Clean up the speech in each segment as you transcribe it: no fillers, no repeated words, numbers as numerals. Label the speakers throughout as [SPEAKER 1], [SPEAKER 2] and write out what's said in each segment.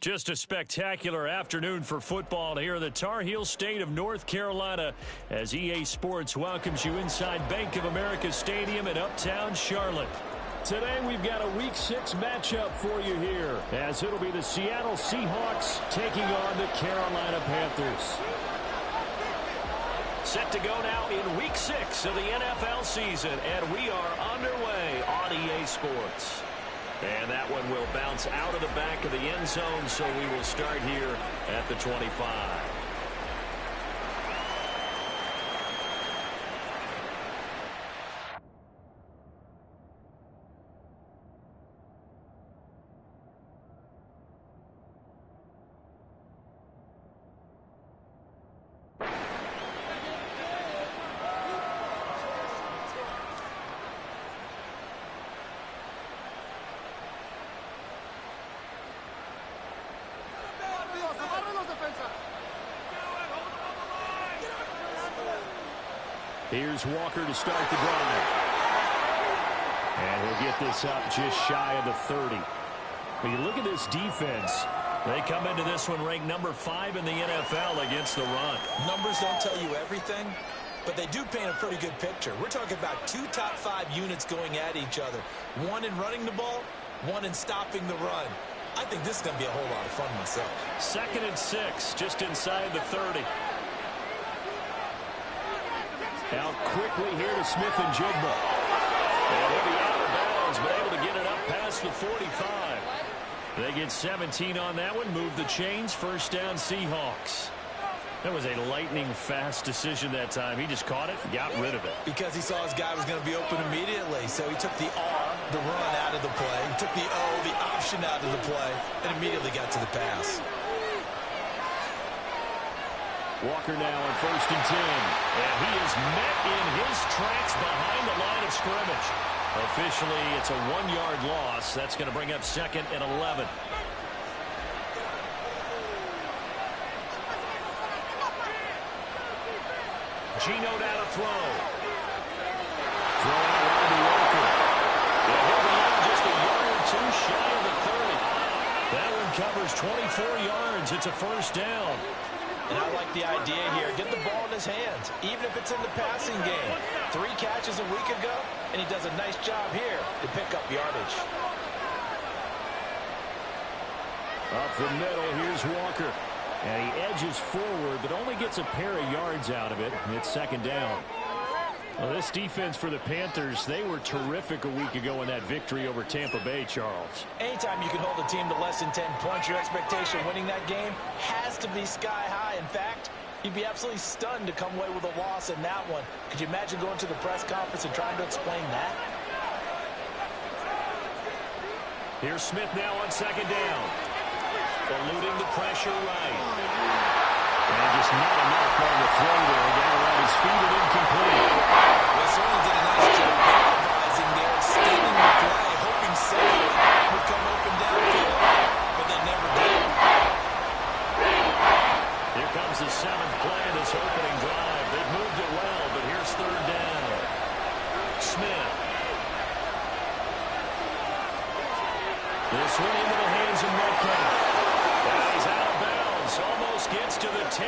[SPEAKER 1] Just a spectacular afternoon for football here in the Tar Heel state of North Carolina as EA Sports welcomes you inside Bank of America Stadium in Uptown Charlotte. Today we've got a Week 6 matchup for you here as it'll be the Seattle Seahawks taking on the Carolina Panthers. Set to go now in Week 6 of the NFL season, and we are underway on EA Sports. And that one will bounce out of the back of the end zone, so we will start here at the 25. Here's Walker to start the drive. And he'll get this up just shy of the 30. When you look at this defense, they come into this one ranked number 5 in the NFL against the run.
[SPEAKER 2] Numbers don't tell you everything, but they do paint a pretty good picture. We're talking about 2 top 5 units going at each other. One in running the ball, one in stopping the run. I think this is going to be a whole lot of fun myself.
[SPEAKER 1] 2nd and 6, just inside the 30. Out quickly here to Smith-Njigba. And he'll be out of bounds, but able to get it up past the 45. They get 17 on that one, move the chains, first down Seahawks. That was a lightning-fast decision that time. He just caught it, got rid of it.
[SPEAKER 2] Because he saw his guy was going to be open immediately, so he took the R, the run, out of the play. He took the O, the option out of the play, and immediately got to the pass.
[SPEAKER 1] Walker now on 1st and 10. And he is met in his tracks behind the line of scrimmage. Officially, it's a 1-yard loss. That's going to bring up 2nd and 11. Geno down to throw. Throw out wide to Walker. And he'll be out just a yard or 2 shy of the 30. That one covers 24 yards. It's a first down.
[SPEAKER 2] And I like the idea here. Get the ball in his hands, even if it's in the passing game. 3 catches a week ago, and he does a nice job here to pick up yardage.
[SPEAKER 1] Up the middle, here's Walker. And he edges forward, but only gets a pair of yards out of it. And it's 2nd down. Well, this defense for the Panthers, they were terrific a week ago in that victory over Tampa Bay, Charles.
[SPEAKER 2] Anytime you can hold a team to less than 10 points, your expectation winning that game has to be sky high. In fact, you'd be absolutely stunned to come away with a loss in that one. Could you imagine going to the press conference and trying to explain that?
[SPEAKER 1] Here's Smith now on 2nd down. Eluding the pressure right. And just not enough on the throw there. Got around his feet and incomplete.
[SPEAKER 2] Well, certainly did a nice job improvising there, extending the play, hoping someone would come open downfield, but they never did.
[SPEAKER 1] Here comes the 7th play of this opening drive. They've moved it well, but here's 3rd down. Smith. This one into the hands of Metcalf. He's out of bounds. Almost gets to the 10.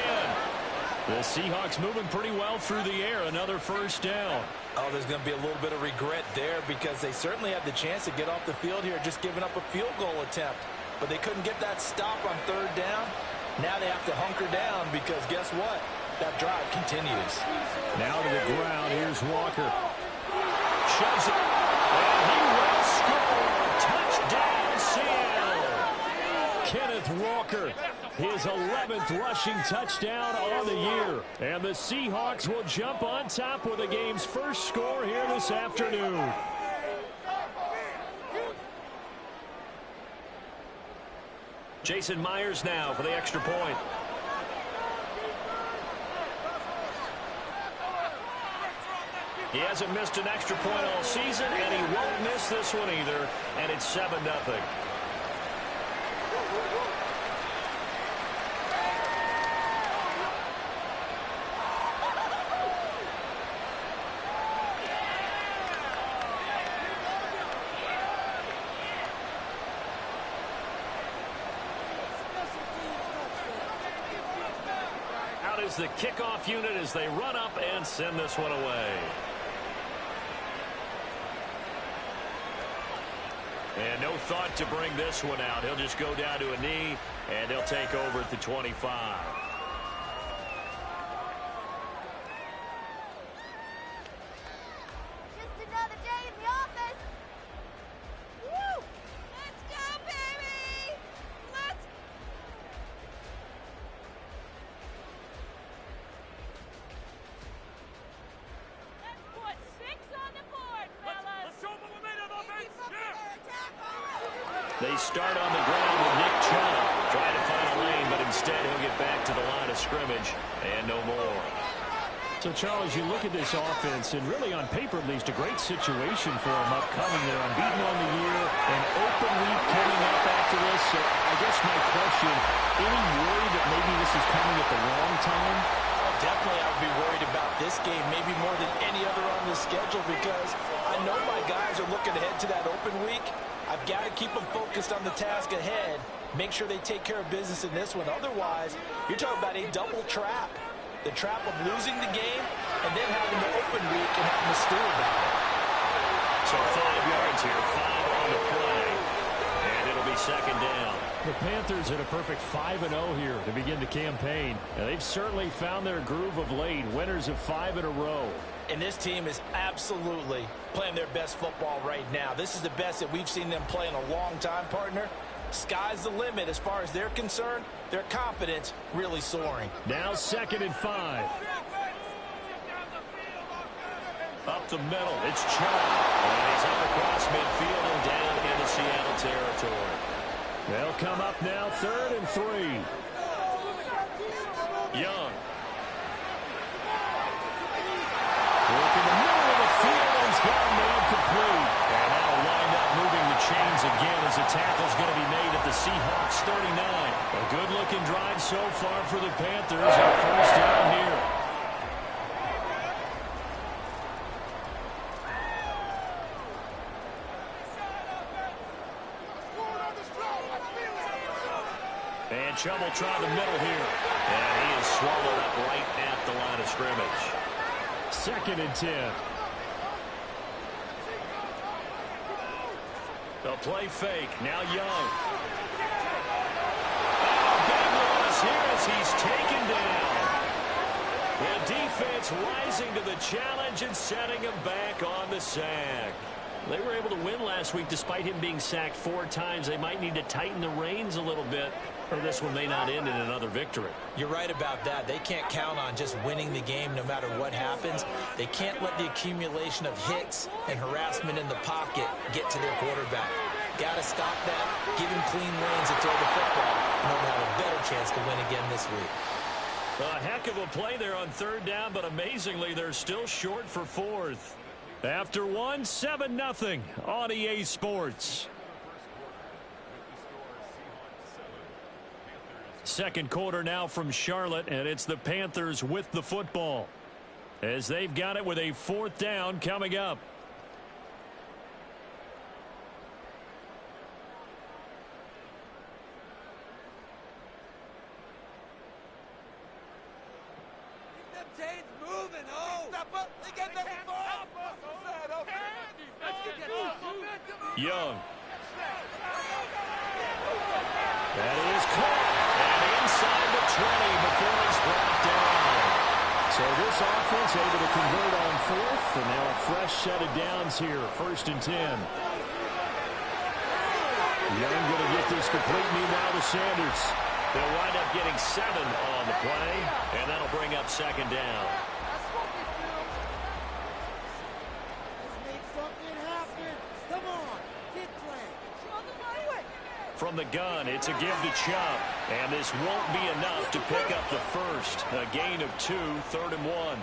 [SPEAKER 1] The Seahawks moving pretty well through the air. Another first down.
[SPEAKER 2] Oh, there's going to be a little bit of regret there because they certainly had the chance to get off the field here, just giving up a field goal attempt. But they couldn't get that stop on 3rd down. Now they have to hunker down because guess what? That drive continues.
[SPEAKER 1] Now to the ground. Here's Walker. Shoves it. And he will score. Touchdown, Seattle. Kenneth Walker, his 11th rushing touchdown on the year. And the Seahawks will jump on top with the game's first score here this afternoon. Jason Myers now for the extra point. He hasn't missed an extra point all season, and he won't miss this one either. And it's 7-0. is the kickoff unit as they run up and send this one away. And no thought to bring this one out. He'll just go down to a knee, and they'll take over at the 25. They start on the ground with Nick Chubb trying to find a lane, but instead he'll get back to the line of scrimmage and no more.
[SPEAKER 3] So, Charles, you look at this offense, and really on paper, at least, a great situation for them upcoming. They're unbeaten on the year, an open week coming up after this. So I guess my question, any worry that maybe this is coming at the wrong time?
[SPEAKER 2] Definitely I would be worried about this game, maybe more than any other on this schedule, because I know my guys are looking ahead to that open week. I've got to keep them focused on the task ahead, make sure they take care of business in this one. Otherwise, you're talking about a double trap. The trap of losing the game and then having the open week and having to stew about it.
[SPEAKER 1] So 5 yards here, 5 on the play, and it'll be second down.
[SPEAKER 3] The Panthers at a perfect 5-0 here to begin the campaign. And they've certainly found their groove of late, winners of 5 in a row.
[SPEAKER 2] And this team is absolutely playing their best football right now. This is the best that we've seen them play in a long time, partner. Sky's the limit as far as they're concerned. Their confidence really soaring.
[SPEAKER 3] Now 2nd and 5.
[SPEAKER 1] Up the middle, it's Chubb. And he's up across midfield and down into Seattle territory.
[SPEAKER 3] They'll come up now 3rd and 3.
[SPEAKER 1] Young.
[SPEAKER 3] Work in the middle of the field, and he's got a man complete.
[SPEAKER 1] And now lined up moving the chains again as the tackle's going to be made at the Seahawks 39.
[SPEAKER 3] A good-looking drive so far for the Panthers. And first down here.
[SPEAKER 1] And Chubb will try the middle here. And he is swallowed up right at the line of scrimmage.
[SPEAKER 3] 2nd and 10.
[SPEAKER 1] They'll play fake. Now Young. Oh, big loss here as he's taken down. The defense rising to the challenge and setting him back on the sack.
[SPEAKER 3] They were able to win last week despite him being sacked 4 times. They might need to tighten the reins a little bit, or this one may not end in another victory.
[SPEAKER 2] You're right about that. They can't count on just winning the game no matter what happens. They can't let the accumulation of hits and harassment in the pocket get to their quarterback. Got to stop that, give him clean lanes and throw the football, and they'll have a better chance to win again this week.
[SPEAKER 3] A heck of a play there on 3rd down, but amazingly, they're still short for 4th. After 1, 7-0 on EA Sports. Second quarter now from Charlotte, and it's the Panthers with the football as they've got it with a 4th down coming up. Young. That is caught. And inside the 20 before he's brought down. So this offense able to convert on 4th, and now a fresh set of downs here. 1st and 10. Young going to get this complete meanwhile to Sanders.
[SPEAKER 1] They'll wind up getting 7 on the play, and that'll bring up 2nd down. From the gun, it's a give to Chubb. And this won't be enough to pick up the first. A gain of 2, 3rd and 1.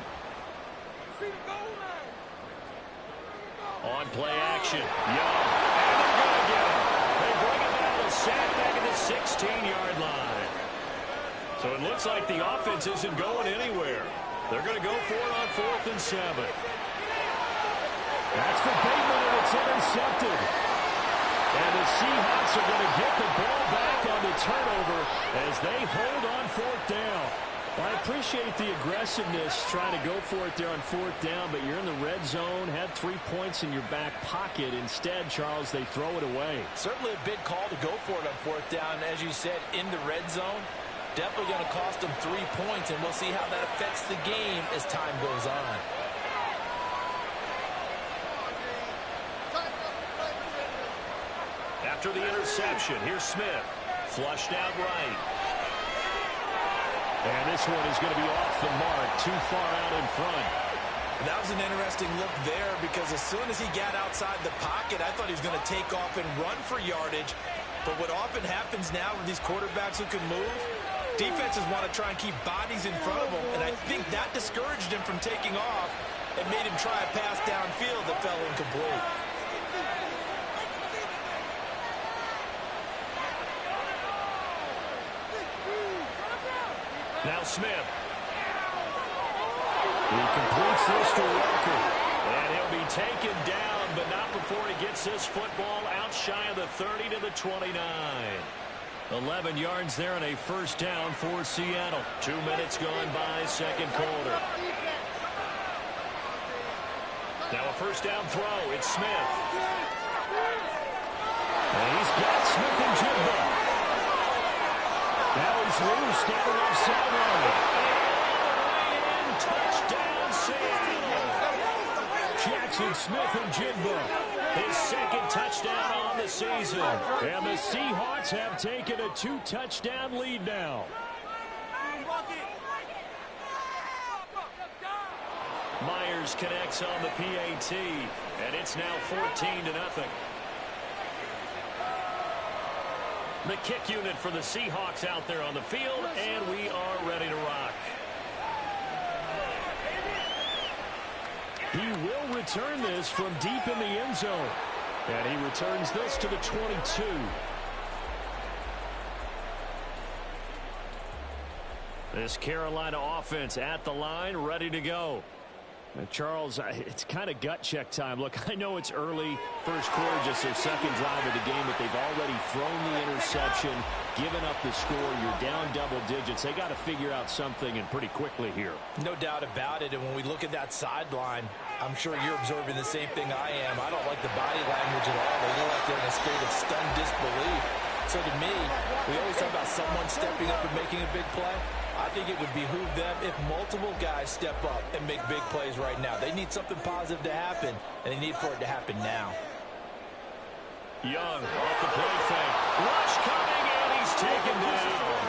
[SPEAKER 1] On play action. Young. And they're going to get him. They bring him down a sack back at the 16-yard line. So it looks like the offense isn't going anywhere. They're going to go for it on 4th and 7.
[SPEAKER 3] That's for Bateman, and it's intercepted. And the Seahawks are going to get the ball back on the turnover as they hold on 4th down. Well, I appreciate the aggressiveness trying to go for it there on fourth down, but you're in the red zone, had 3 points in your back pocket. Instead, Charles, they throw it away.
[SPEAKER 2] Certainly a big call to go for it on fourth down. As you said, in the red zone, definitely going to cost them 3 points, and we'll see how that affects the game as time goes on.
[SPEAKER 1] After the interception, here's Smith. Flushed out right.
[SPEAKER 3] And this one is going to be off the mark, too far out in front.
[SPEAKER 2] That was an interesting look there because as soon as he got outside the pocket, I thought he was going to take off and run for yardage. But what often happens now with these quarterbacks who can move, defenses want to try and keep bodies in front of them, and I think that discouraged him from taking off and made him try a pass downfield that fell incomplete.
[SPEAKER 1] Now Smith.
[SPEAKER 3] He completes this to Walker.
[SPEAKER 1] And he'll be taken down, but not before he gets this football out shy of the 30 to the 29.
[SPEAKER 3] 11 yards there and a first down for Seattle.
[SPEAKER 1] 2 minutes gone by, second quarter. Now a first down throw. It's Smith.
[SPEAKER 3] And he's got Smith and Jigba. Now he's loose down the left sideline.
[SPEAKER 1] And touchdown, Seattle.
[SPEAKER 3] Jackson Smith-Njigba,
[SPEAKER 1] his second touchdown on the season.
[SPEAKER 3] And the Seahawks have taken a 2-touchdown lead now.
[SPEAKER 1] Myers connects on the PAT, and it's now 14-0. The kick unit for the Seahawks out there on the field, and we are ready to rock.
[SPEAKER 3] He will return this from deep in the end zone. And he returns this to the 22. This Carolina offense at the line, ready to go. Charles, it's kind of gut check time. Look, I know it's early, first quarter, just their second drive of the game, but they've already thrown the interception, given up the score. You're down double digits. They got to figure out something, and pretty quickly here.
[SPEAKER 2] No doubt about it, and when we look at that sideline, I'm sure you're observing the same thing I am. I don't like the body language at all. They look like they're in a state of stunned disbelief. So to me, we always talk about someone stepping up and making a big play. I think it would behoove them if multiple guys step up and make big plays right now. They need something positive to happen, and they need for it to happen now.
[SPEAKER 1] Young off the play fake. Rush coming, and he's taken down.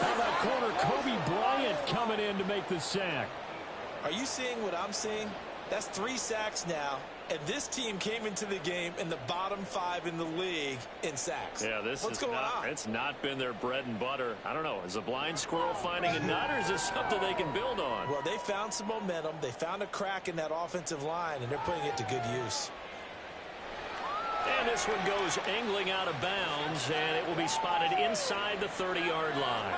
[SPEAKER 3] How about corner Kobe Bryant coming in to make the sack?
[SPEAKER 2] Are you seeing what I'm seeing? That's 3 sacks now, and this team came into the game in the bottom 5 in the league in sacks.
[SPEAKER 3] Yeah,
[SPEAKER 2] What's going on?
[SPEAKER 3] It's not been their bread and butter. I don't know. Is a blind squirrel finding a nut, or is this something they can build on?
[SPEAKER 2] Well, they found some momentum. They found a crack in that offensive line, and they're putting it to good use.
[SPEAKER 1] And this one goes angling out of bounds, and it will be spotted inside the 30-yard line.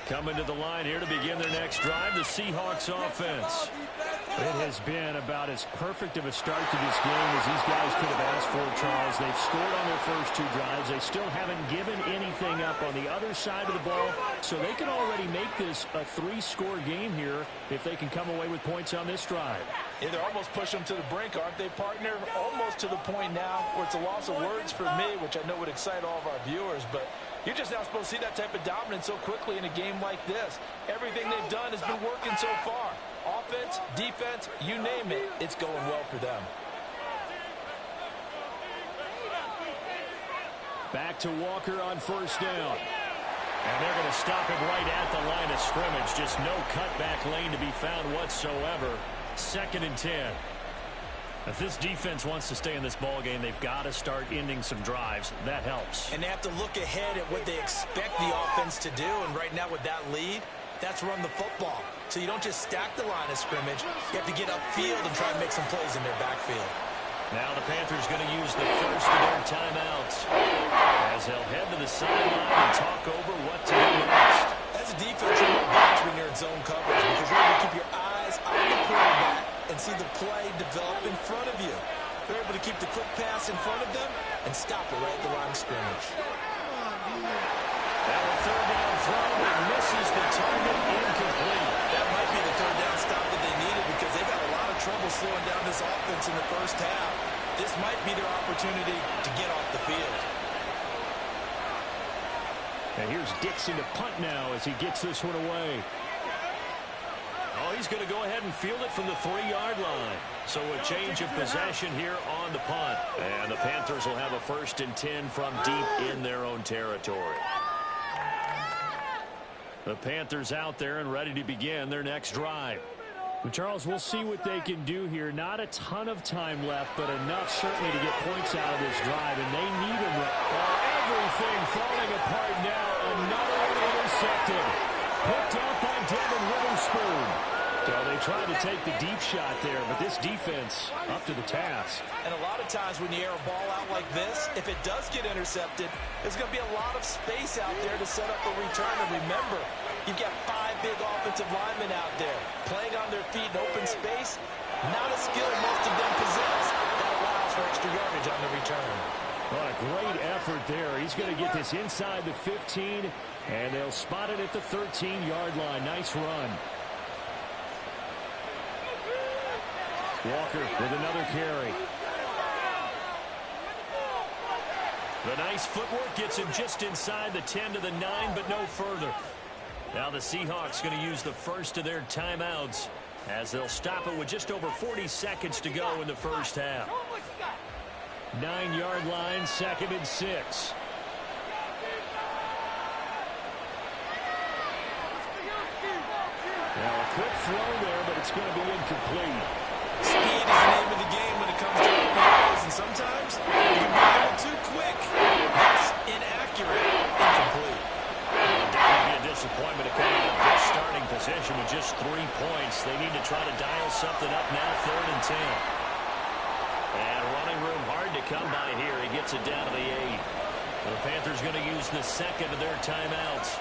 [SPEAKER 3] Coming to the line here to begin their next drive, the Seahawks offense. It has been about as perfect of a start to this game as these guys could have asked for, Charles. They've scored on their first 2 drives. They still haven't given anything up on the other side of the ball, so they can already make this a 3-score game here if they can come away with points on this drive.
[SPEAKER 2] Yeah, they're almost pushing them to the brink, aren't they, partner? Almost to the point now where it's a loss of words for me, which I know would excite all of our viewers, but you're just not supposed to see that type of dominance so quickly in a game like this. Everything they've done has been working so far. Offense, defense, you name it, it's going well for them.
[SPEAKER 3] Back to Walker on first down. And they're going to stop him right at the line of scrimmage. Just no cutback lane to be found whatsoever. 2nd and 10. If this defense wants to stay in this ball game, they've got to start ending some drives. That helps.
[SPEAKER 2] And they have to look ahead at what they expect the offense to do. And right now with that lead, that's run the football. So you don't just stack the line of scrimmage. You have to get upfield and try and make some plays in their backfield.
[SPEAKER 1] Now the Panthers going to use the first of their timeouts as they'll head to the sideline and talk over what to do next.
[SPEAKER 2] As As a defense, you're more balanced when you're in zone coverage because you're able to keep your eyes on the quarterback and see the play develop in front of you. They're able to keep the quick pass in front of them and stop it right at the line of scrimmage.
[SPEAKER 1] Now a third down throw that misses the target, incomplete.
[SPEAKER 2] That might be the third down stop that they needed because they got a lot of trouble slowing down this offense in the first half. This might be their opportunity to get off the field.
[SPEAKER 3] And here's Dixon to punt now as he gets this one away.
[SPEAKER 1] Oh, he's going to go ahead and field it from the 3-yard line. So a change of possession here on the punt. And the Panthers will have a 1st and 10 from deep in their own territory. The Panthers out there and ready to begin their next drive.
[SPEAKER 3] Well, Charles, we'll see what they can do here. Not a ton of time left, but enough certainly to get points out of this drive, and they need them.
[SPEAKER 1] Everything falling apart now. Another one intercepted. Picked up by Devin Witherspoon.
[SPEAKER 3] So they tried to take the deep shot there, but this defense up to the task.
[SPEAKER 2] And a lot of times when you air a ball out like this, if it does get intercepted, there's going to be a lot of space out there to set up a return. And remember, you've got 5 big offensive linemen out there playing on their feet in open space. Not a skill most of them possess. That allows for extra yardage on the return.
[SPEAKER 3] What a great effort there. He's going to get this inside the 15, and they'll spot it at the 13-yard line. Nice run. Walker with another carry.
[SPEAKER 1] The nice footwork gets him just inside the 10 to the 9, but no further. Now the Seahawks going to use the first of their timeouts as they'll stop it with just over 40 seconds to go in the first half.
[SPEAKER 3] 9-yard line, 2nd and 6. Now a quick throw there, but it's going to be incomplete.
[SPEAKER 2] Speed is the name of the game when it comes to throws, and sometimes you can be a little too quick. That's inaccurate, incomplete.
[SPEAKER 1] Definitely be a disappointment to come out of this starting position with just 3 points. They need to try to dial something up now, 3rd and 10. And running room hard to come by here. He gets it down to the 8. The Panthers going to use the second of their timeouts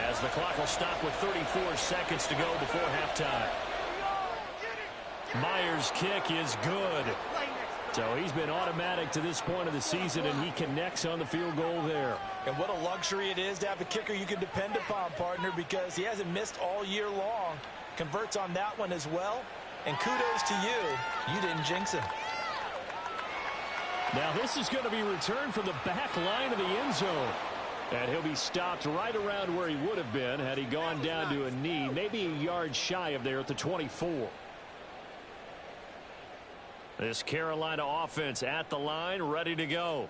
[SPEAKER 1] as the clock will stop with 34 seconds to go before halftime. Myers' kick is good.
[SPEAKER 3] So he's been automatic to this point of the season, and he connects on the field goal there.
[SPEAKER 2] And what a luxury it is to have a kicker you can depend upon, partner, because he hasn't missed all year long. Converts on that one as well. And kudos to you. You didn't jinx him.
[SPEAKER 3] Now this is going to be returned from the back line of the end zone. And he'll be stopped right around where he would have been had he gone down to a knee, maybe a yard shy of there at the 24.
[SPEAKER 1] This Carolina offense at the line, ready to go.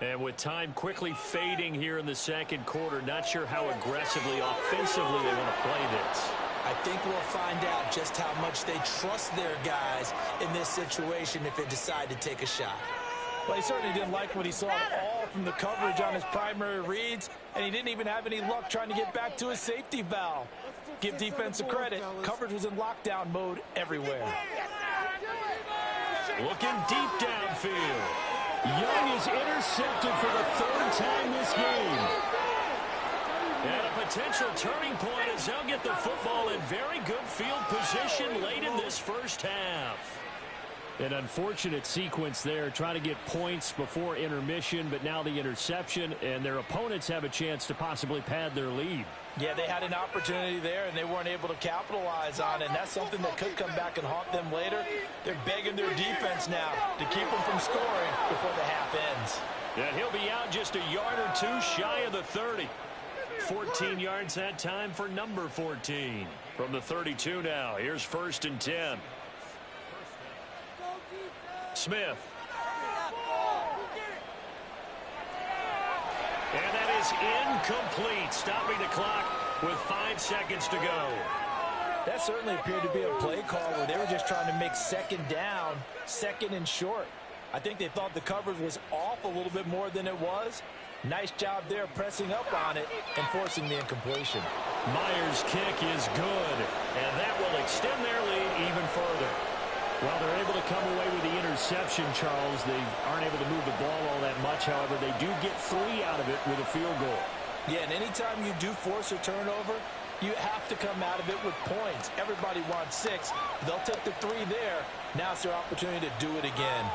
[SPEAKER 1] And with time quickly fading here in the second quarter, not sure how aggressively, offensively they want to play this.
[SPEAKER 2] I think we'll find out just how much they trust their guys in this situation if they decide to take a shot. Well, he certainly didn't like what he saw at all from the coverage on his primary reads, and he didn't even have any luck trying to get back to his safety valve. Give defense a credit. Coverage was in lockdown mode everywhere.
[SPEAKER 1] Looking deep downfield.
[SPEAKER 3] Young is intercepted for the 3rd time this game.
[SPEAKER 1] And a potential turning point as they'll get the football in very good field position late in this first half.
[SPEAKER 3] An unfortunate sequence there, trying to get points before intermission, but now the interception, and their opponents have a chance to possibly pad their lead.
[SPEAKER 2] Yeah, they had an opportunity there, and they weren't able to capitalize on it, and that's something that could come back and haunt them later. They're begging their defense now to keep them from scoring before the half ends.
[SPEAKER 1] And he'll be out just a yard or two shy of the 30. 14 yards that time for number 14. From the 32 now, here's 1st and 10. Smith. And that is incomplete, stopping the clock with 5 seconds to go.
[SPEAKER 2] That certainly appeared to be a play call where they were just trying to make 2nd down, 2nd and short. I think they thought the coverage was off a little bit more than it was. Nice job there pressing up on it and forcing the incompletion.
[SPEAKER 1] Myers' kick is good, and that will extend their lead even further.
[SPEAKER 3] Well, they're able to come away with the interception, Charles. They aren't able to move the ball all that much. However, they do get 3 out of it with a field goal.
[SPEAKER 2] Yeah, and anytime you do force a turnover, You have to come out of it with points. Everybody wants 6. They'll take the 3 there. Now it's their opportunity to do it again.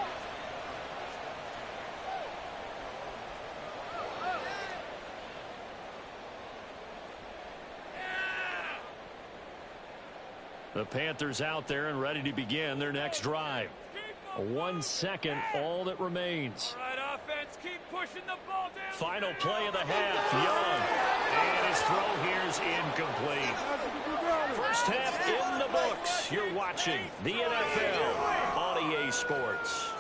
[SPEAKER 3] The Panthers out there and ready to begin their next drive. 1 second, all that remains.
[SPEAKER 4] All right, offense, keep pushing the ball down.
[SPEAKER 3] Final play of the half, Young. And his throw here is incomplete. First half in the books. You're watching the NFL on EA Sports.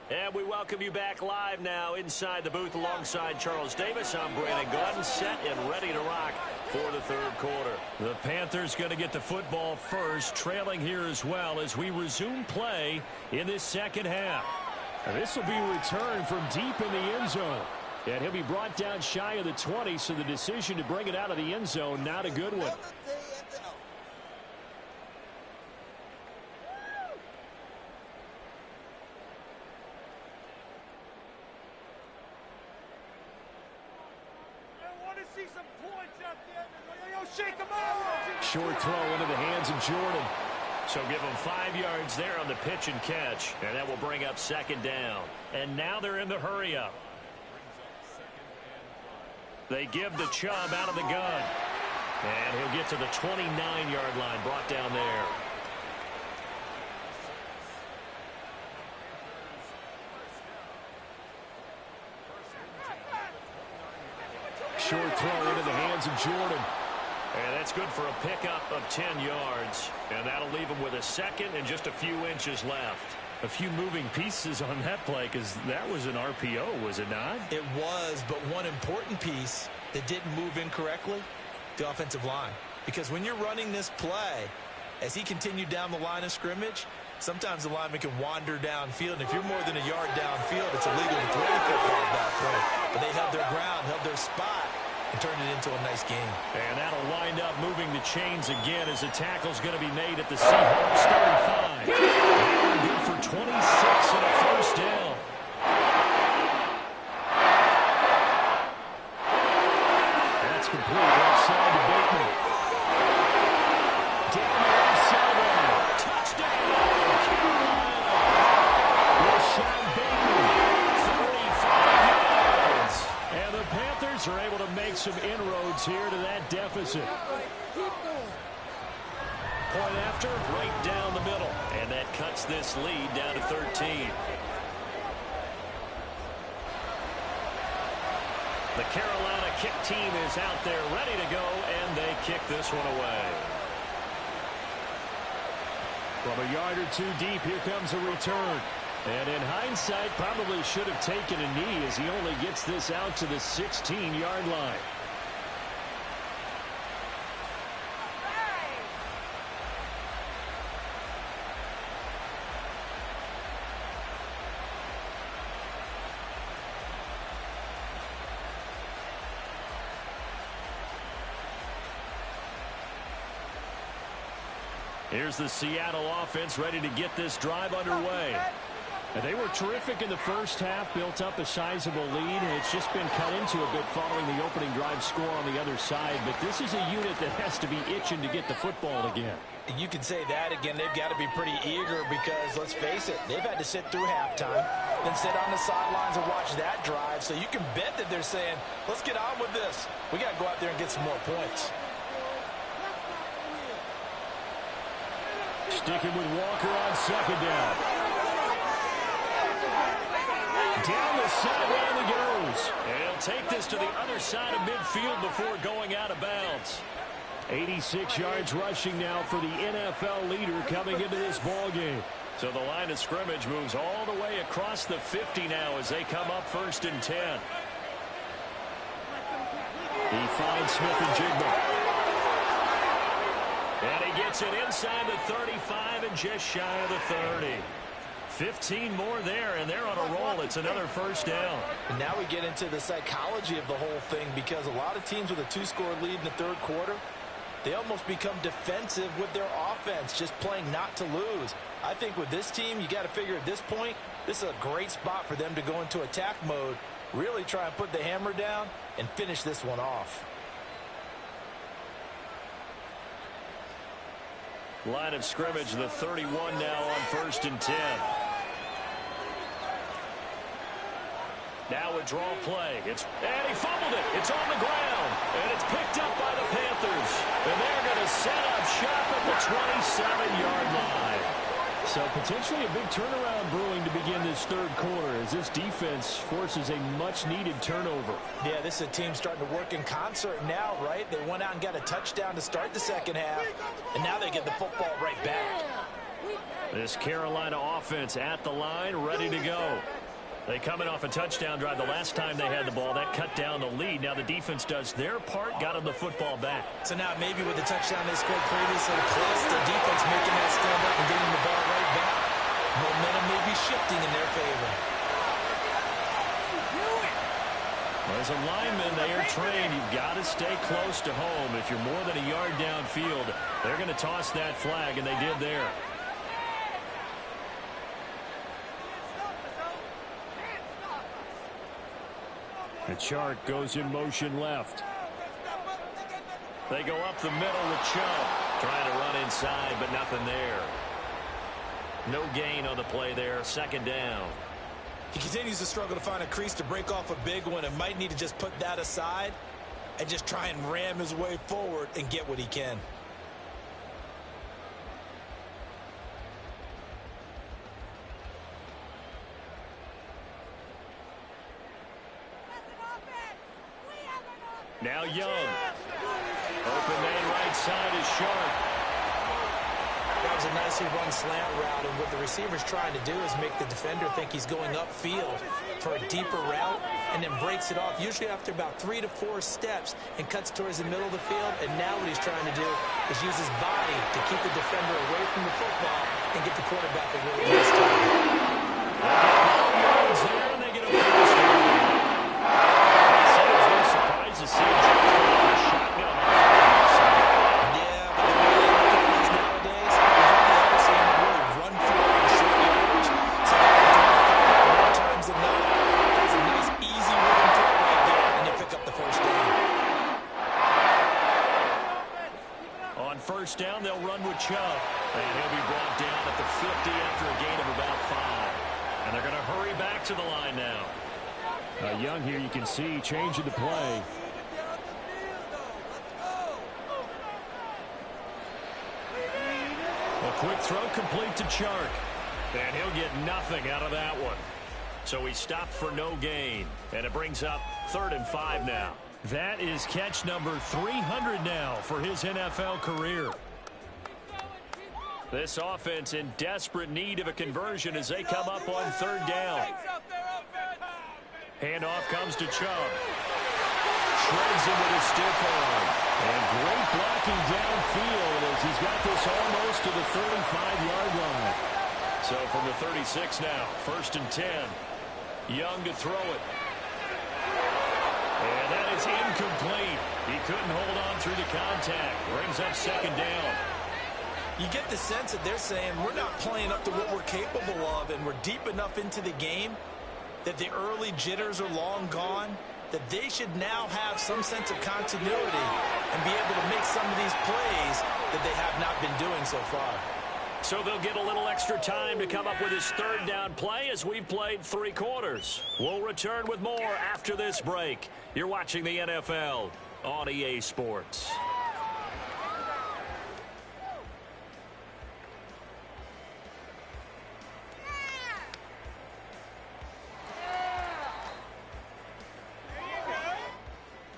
[SPEAKER 3] And we welcome you back live now inside the booth alongside Charles Davis. I'm Brandon Gaudin, set and ready to rock for the third quarter. The Panthers going to get the football first, trailing here as well as we resume play in this second half. And this will be a return from deep in the end zone. And he'll be brought down shy of the 20, so the decision to bring it out of the end zone, not a good one. Short throw into the hands of Jordan. So give them 5 yards there on the pitch and catch. And that will bring up second down. And now they're in the hurry up. They give the Chubb out of the gun. And he'll get to the 29-yard line, brought down there. Short throw into the hands of Jordan. And that's good for a pickup of 10 yards. And that'll leave him with a second and just a few inches left. A few moving pieces on that play because that was an RPO, was it not?
[SPEAKER 2] It was, but one important piece that didn't move incorrectly, the offensive line. Because when you're running this play, as he continued down the line of scrimmage, sometimes the lineman can wander downfield. And if you're more than a yard downfield, it's illegal to throw the football at that point. But they held their ground, held their spot, and turned it into a nice game.
[SPEAKER 3] And that'll wind up moving the chains again as the tackle's going to be made at the Seahawks 35. And good for 26 and a first down. That's complete. Left side to Bateman. Down the left sideline. Touchdown, Carolina. Rashad Bateman, 35 yards. And the Panthers are able to make some inroads here to that deficit. Point after, right down the middle. And that cuts this lead down to 13. The Carolina kick team is out there ready to go, and they kick this one away. From a yard or two deep, here comes a return. And in hindsight, probably should have taken a knee as he only gets this out to the 16-yard line. Here's the Seattle offense ready to get this drive underway. And they were terrific in the first half, built up a sizable lead, and it's just been cut into a bit following the opening drive score on the other side. But this is a unit that has to be itching to get the football again.
[SPEAKER 2] You can say that again. They've got to be pretty eager because, let's face it, they've had to sit through halftime, then sit on the sidelines and watch that drive. So you can bet that they're saying, let's get on with this. We got to go out there and get some more points.
[SPEAKER 3] Sticking with Walker on second down. Down the sideline he goes. And he'll take this to the other side of midfield before going out of bounds. 86 yards rushing now for the NFL leader coming into this ballgame. So the line of scrimmage moves all the way across the 50 now as they come up 1st and 10. He finds Smith-Njigba. And he gets it inside the 35 and just shy of the 30. 15 more there, and they're on a roll. It's another first down.
[SPEAKER 2] And now we get into the psychology of the whole thing because a lot of teams with a 2-score lead in the third quarter, They almost become defensive with their offense, just playing not to lose. I think with this team, you got to figure at this point, this is a great spot for them to go into attack mode, really try and put the hammer down and finish this one off.
[SPEAKER 3] Line of scrimmage, the 31 now on 1st and 10. Now a draw play. And he fumbled it. It's on the ground. And it's picked up by the Panthers. And they're going to set up shop at the 27-yard line. So potentially a big turnaround brewing to begin this third quarter as this defense forces a much-needed turnover.
[SPEAKER 2] Yeah, this is a team starting to work in concert now, right? They went out and got a touchdown to start the second half, and now they get the football right back.
[SPEAKER 3] This Carolina offense at the line, ready to go. They coming off a touchdown drive the last time they had the ball. That cut down the lead. Now the defense does their part, got them the football back.
[SPEAKER 2] So now maybe with the touchdown they scored previously, plus the defense making that stand up and getting the ball right back, momentum may be shifting in their favor.
[SPEAKER 3] As a lineman, they are trained. You've got to stay close to home. If you're more than a yard downfield, they're going to toss that flag, and they did there. The Chark goes in motion left. They go up the middle with Chubb. Trying to run inside, but nothing there. No gain on the play there. Second down.
[SPEAKER 2] He continues to struggle to find a crease to break off a big one and might need to just put that aside and just try and ram his way forward and get what he can.
[SPEAKER 3] Now Young. Open man right side is Sharp.
[SPEAKER 2] That was a nicely run slant route, and what the receiver's trying to do is make the defender think he's going upfield for a deeper route and then breaks it off, usually after about 3 to 4 steps, and cuts towards the middle of the field. And now what he's trying to do is use his body to keep the defender away from the football and get the quarterback a really nice target.
[SPEAKER 3] Yards there, and they get a first down. To see him a shotgun.
[SPEAKER 2] Yeah, but the way they look at these nowadays, you hardly ever see him really run through it in short yardage. So they can do it more times than not. There's a nice, easy rhythm throw right there, and they pick up the first down.
[SPEAKER 3] On first down, they'll run with Chubb. And he'll be brought down at the 50 after a gain of about 5. And they're going to hurry back to the line now. Young here, you can see, changing the play. A quick throw complete to Chark. And he'll get nothing out of that one. So he stopped for no gain. And it brings up 3rd and 5 now. That is catch number 300 now for his NFL career. This offense in desperate need of a conversion as they come up on 3rd down. Handoff comes to Chubb. Shreds him with a stiff arm. And great blocking downfield as he's got this almost to the 35-yard line. So from the 36 now, 1st and 10. Young to throw it. And that is incomplete. He couldn't hold on through the contact. Brings up 2nd down.
[SPEAKER 2] You get the sense that they're saying we're not playing up to what we're capable of, and we're deep enough into the game that the early jitters are long gone, that they should now have some sense of continuity and be able to make some of these plays that they have not been doing so far.
[SPEAKER 3] So they'll get a little extra time to come up with his 3rd down play as we've played 3 quarters. We'll return with more after this break. You're watching the NFL on EA Sports.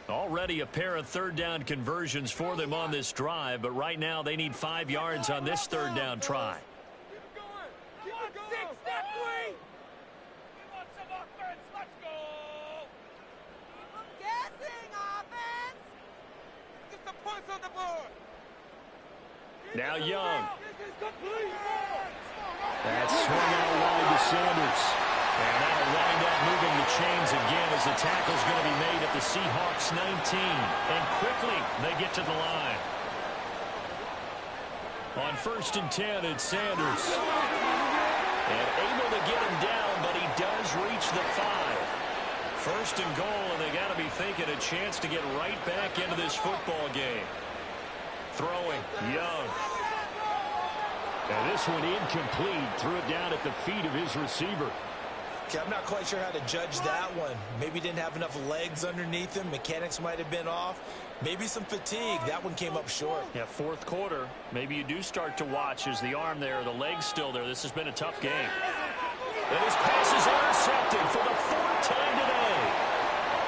[SPEAKER 3] Already a pair of 3rd down conversions for them on this drive, but right now they need 5 yards on this 3rd down try. Now Young. That's swung out wide to Sanders. And that'll wind up moving the chains again as the tackle's going to be made at the Seahawks 19. And quickly they get to the line. On 1st and 10, it's Sanders.
[SPEAKER 1] And able to get him down, but he does reach the 5. 1st and goal, and they got to be thinking a chance to get right back into this football game. Throwing, Young.
[SPEAKER 3] And this one incomplete. Threw it down at the feet of his receiver.
[SPEAKER 2] Okay, I'm not quite sure how to judge that one. Maybe didn't have enough legs underneath him. Mechanics might have been off. Maybe some fatigue. That one came up short.
[SPEAKER 3] Yeah, 4th quarter. Maybe you do start to watch. Is the arm there, the leg's still there? This has been a tough game.
[SPEAKER 1] And his pass is intercepted for the 4th time today.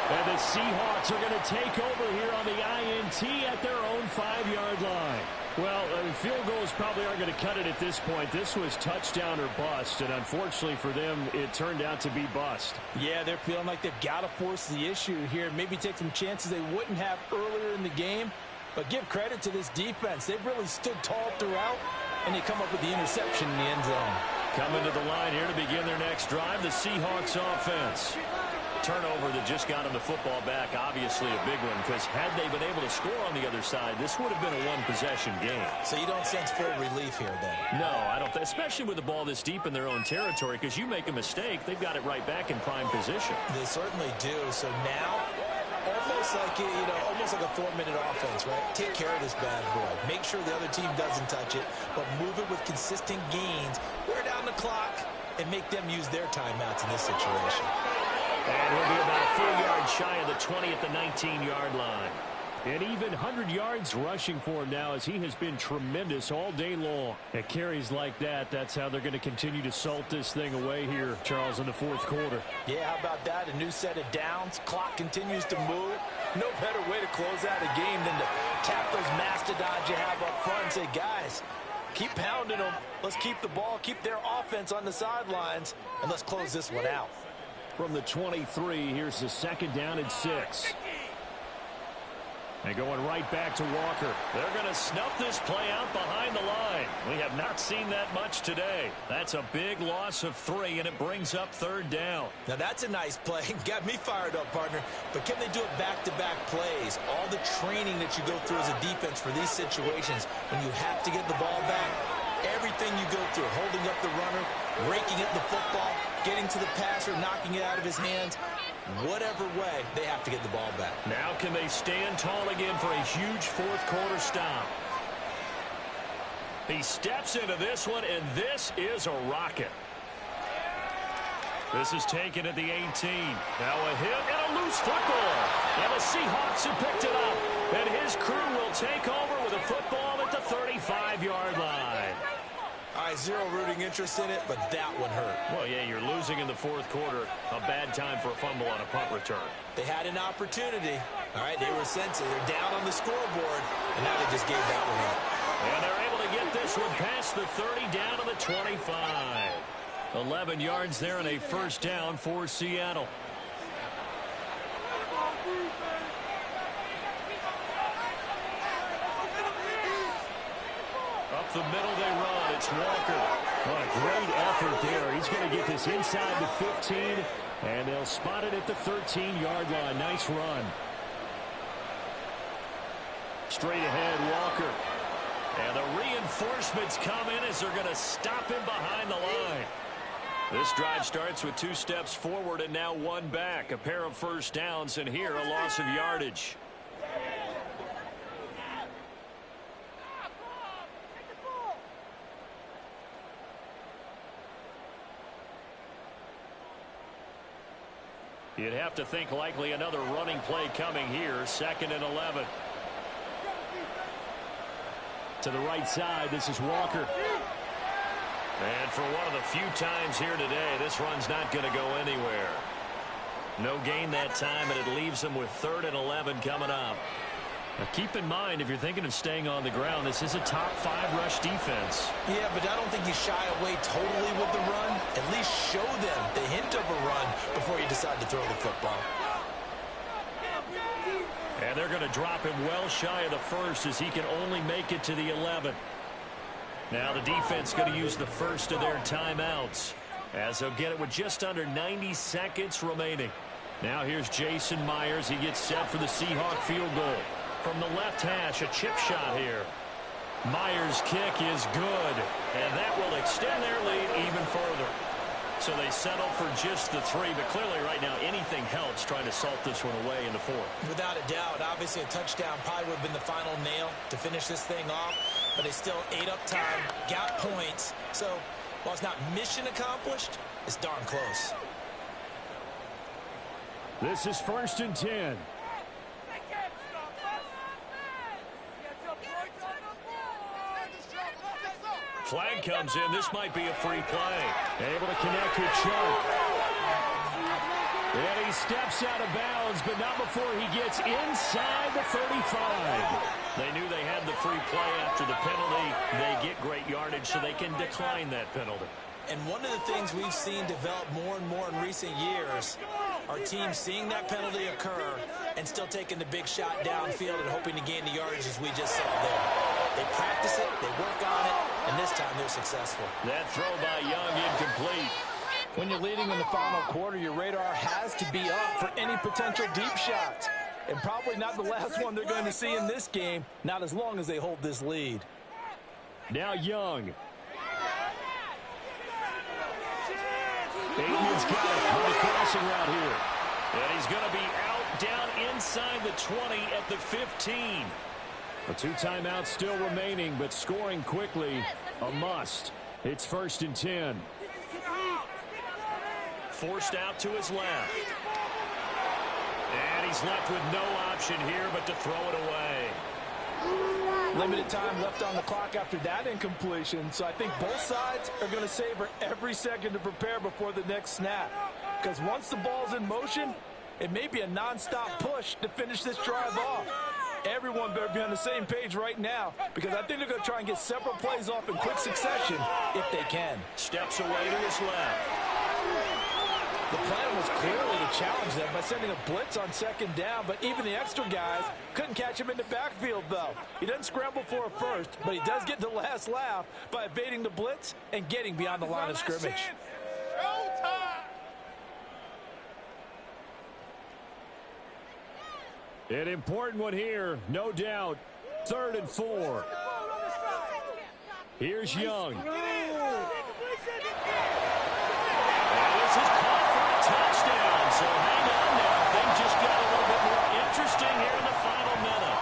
[SPEAKER 3] And the Seahawks are going to take over here on the INT at their own 5-yard line. Well, field goals probably aren't going to cut it at this point. This was touchdown or bust, and unfortunately for them, it turned out to be bust.
[SPEAKER 2] Yeah, they're feeling like they've got to force the issue here. Maybe take some chances they wouldn't have earlier in the game. But give credit to this defense. They've really stood tall throughout, and they come up with the interception in the end zone.
[SPEAKER 3] Coming to the line here to begin their next drive, the Seahawks offense. Turnover that just got them the football back, obviously a big one, because had they been able to score on the other side, this would have been a one-possession game.
[SPEAKER 2] So you don't sense full relief here then?
[SPEAKER 3] No, I don't, especially with the ball this deep in their own territory, because you make a mistake, they've got it right back in prime position.
[SPEAKER 2] They certainly do. So now, almost like a 4-minute offense, right? Take care of this bad boy. Make sure the other team doesn't touch it, but move it with consistent gains. Wear down the clock and make them use their timeouts in this situation.
[SPEAKER 3] And he'll be about a full yard shy of the 20 at the 19-yard line. And even 100 yards rushing for him now, as he has been tremendous all day long. At carries like that, that's how they're going to continue to salt this thing away here, Charles, in the 4th quarter.
[SPEAKER 2] Yeah, how about that? A new set of downs. Clock continues to move. No better way to close out a game than to tap those mastodons you have up front and say, guys, keep pounding them. Let's keep the ball, keep their offense on the sidelines, and let's close this one out.
[SPEAKER 3] From the 23, here's the 2nd down and 6. And going right back to Walker.
[SPEAKER 1] They're going to snuff this play out behind the line. We have not seen that much today. That's a big loss of 3, and it brings up 3rd down.
[SPEAKER 2] Now that's a nice play. Got me fired up, partner. But can they do it back-to-back plays? All the training that you go through as a defense for these situations, when you have to get the ball back, everything you go through, holding up the runner, raking at the football, getting to the passer, knocking it out of his hands, whatever way, they have to get the ball back.
[SPEAKER 1] Now can they stand tall again for a huge 4th quarter stop? He steps into this one, and this is a rocket. This is taken at the 18. Now a hit and a loose football. And the Seahawks have picked it up. And his crew will take over with a football at the 35-yard line.
[SPEAKER 2] All right, zero rooting interest in it, but that one hurt.
[SPEAKER 1] Well, yeah, you're losing in the 4th quarter. A bad time for a fumble on a punt return.
[SPEAKER 2] They had an opportunity. All right, they were sensitive. They're down on the scoreboard, and now they just gave that one up.
[SPEAKER 1] And they're able to get this one past the 30 down to the 25.
[SPEAKER 3] 11 yards there and a 1st down for Seattle. Up the middle they run. It's Walker. What a great effort there. He's going to get this inside the 15, and they'll spot it at the 13-yard line. Nice run. Straight ahead, Walker.
[SPEAKER 1] And the reinforcements come in as they're going to stop him behind the line.
[SPEAKER 3] This drive starts with 2 steps forward and now 1 back. A pair of 1st downs, and here a loss of yardage. You'd have to think likely another running play coming here. 2nd and 11. To the right side, this is Walker.
[SPEAKER 1] And for one of the few times here today, this run's not going to go anywhere. No gain that time, and it leaves them with 3rd and 11 coming up.
[SPEAKER 3] Now keep in mind, if you're thinking of staying on the ground, this is a top 5 rush defense.
[SPEAKER 2] Yeah, but I don't think you shy away totally with the run. At least show them the hint of a run before you decide to throw the football.
[SPEAKER 3] And they're going to drop him well shy of the 1st as he can only make it to the 11. Now the defense going to use the 1st of their timeouts, as they'll get it with just under 90 seconds remaining. Now here's Jason Myers. He gets set for the Seahawk field goal. From the left hash, a chip shot here.
[SPEAKER 1] Myers' kick is good, and that will extend their lead even further. So they settle for just the 3, but clearly right now anything helps trying to salt this one away in the 4th.
[SPEAKER 2] Without a doubt, obviously a touchdown probably would have been the final nail to finish this thing off, but they still ate up time, got points. So while it's not mission accomplished, it's darn close.
[SPEAKER 3] This is 1st and 10.
[SPEAKER 1] Flag comes in. This might be a free play. Able to connect with Chuck. And he steps out of bounds, but not before he gets inside the 35. They knew they had the free play after the penalty. They get great yardage, so they can decline that penalty.
[SPEAKER 2] And one of the things we've seen develop more and more in recent years are teams seeing that penalty occur and still taking the big shot downfield and hoping to gain the yardage as we just saw there. They practice it, they work on it, and this time they're successful.
[SPEAKER 1] That throw by Young incomplete.
[SPEAKER 5] When you're leading in the final quarter, your radar has to be up for any potential deep shots. And probably not the last one they're going to see in this game, not as long as they hold this lead.
[SPEAKER 3] Now Young.
[SPEAKER 1] Bateman's got it on the crossing route here. And he's going to be out down inside the 20 at the 15.
[SPEAKER 3] A 2 timeouts still remaining, but scoring quickly, a must. It's 1st and 10.
[SPEAKER 1] Forced out to his left. And he's left with no option here but to throw it away.
[SPEAKER 5] Limited time left on the clock after that incompletion, so I think both sides are going to savor every second to prepare before the next snap. Because once the ball's in motion, it may be a non-stop push to finish this drive off. Everyone better be on the same page right now, because I think they're going to try and get several plays off in quick succession if they can.
[SPEAKER 1] Steps away to his left.
[SPEAKER 5] The plan was clearly to challenge them by sending a blitz on 2nd down, but even the extra guys couldn't catch him in the backfield, though. He doesn't scramble for a first, but he does get the last laugh by evading the blitz and getting beyond the line of scrimmage.
[SPEAKER 3] An important one here, no doubt. 3rd and 4. Here's Young.
[SPEAKER 1] And this is caught for a touchdown. So hang on now. Things just got a little bit more interesting here in the final minute.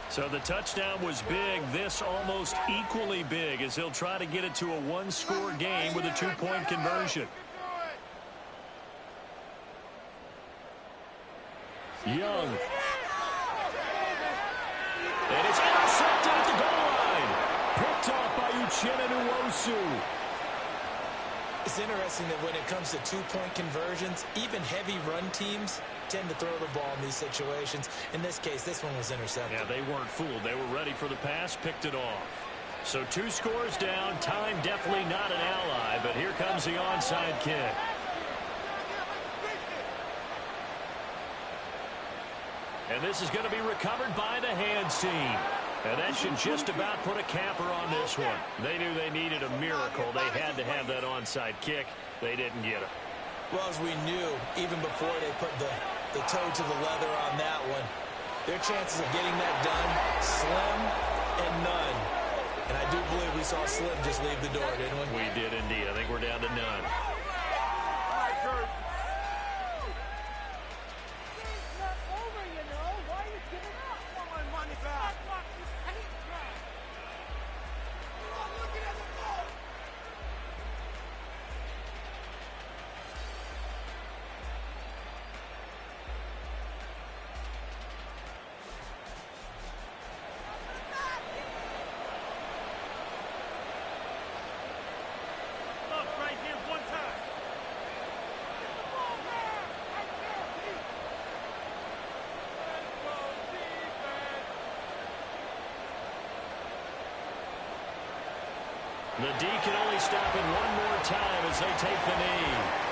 [SPEAKER 1] So the touchdown was big. This almost equally big as he'll try to get it to a 1-score game with a 2-point conversion.
[SPEAKER 3] Young.
[SPEAKER 1] And it's intercepted at the goal line.
[SPEAKER 3] Picked off by Uchenna Nwosu.
[SPEAKER 2] It's interesting that when it comes to 2-point conversions, even heavy run teams tend to throw the ball in these situations. In this case, this one was intercepted.
[SPEAKER 1] Yeah, they weren't fooled. They were ready for the pass, picked it off. So 2 scores down. Time definitely not an ally, but here comes the onside kick. And this is going to be recovered by the hands team. And that should just about put a capper on this one. They knew they needed a miracle. They had to have that onside kick. They didn't get it.
[SPEAKER 2] Well, as we knew, even before they put the toe to the leather on that one, their chances of getting that done, slim and none. And I do believe we saw Slim just leave the door, didn't we?
[SPEAKER 1] We did indeed. I think we're down to none. The D can only stop it one more time as they take the knee.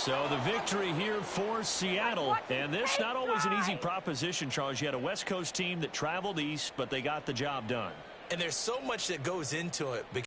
[SPEAKER 3] So the victory here for Seattle. And this not always an easy proposition, Charles. You had a West Coast team that traveled east, but they got the job done.
[SPEAKER 2] And there's so much that goes into it.